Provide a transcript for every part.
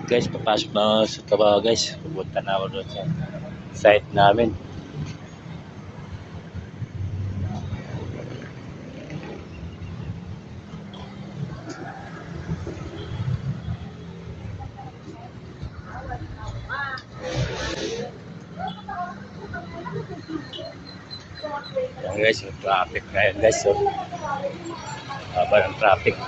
Guys, papasok na ako sa trabaho guys. Pupunta na ako doon sa site namin. Yan guys, yung traffic ngayon guys. So, haba ng traffic.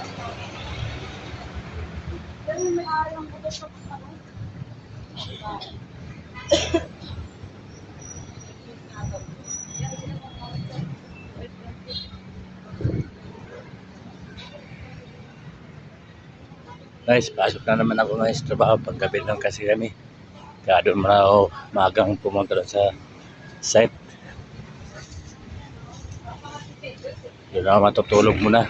Guys, pasok na naman ako ngayon sa trabaho. Paggabi lang kasi kami. Kaya doon muna ako magang pumunta doon sa site. Doon ako matutulog muna.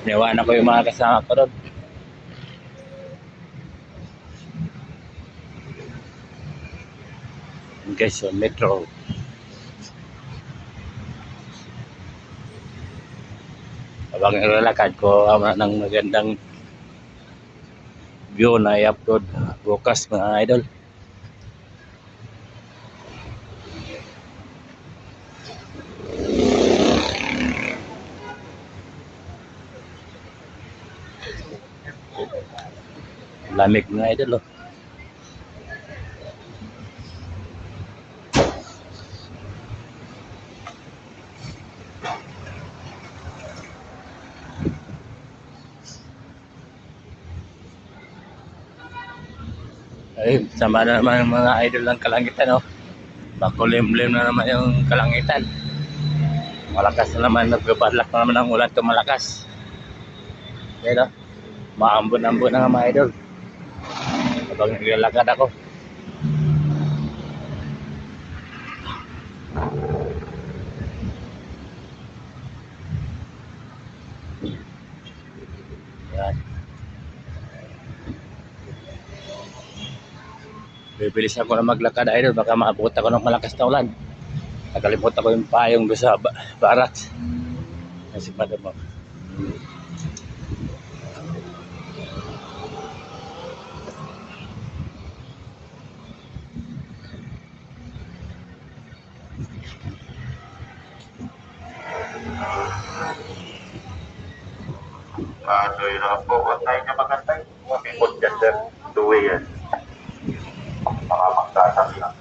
Niyawanan ko yung mga kasama ko doon. Guys, yung metro. Habang nilalakad ko ng magandang view na i-upload bukas mga idol. Lamig mga idol oh. Ay, sama na naman yung mga idol ng kalangitan oh. Makulimlim na naman yung kalangitan. Malakas na naman, nagbabalak na naman ang ulan tumalakas. Kaya no? Maambon-ambon na nga mga idol. Habang naglalakad ako. Yan. Bibilis ako na maglakad idol, baka maabot ako ng malakas na ulan. Nakalimutan ko yung payong doon sa barracks. Kasi madam mo. Doy na po, watay niya magantay. May podcast sir, 2 yan. Mga magsasabi lang.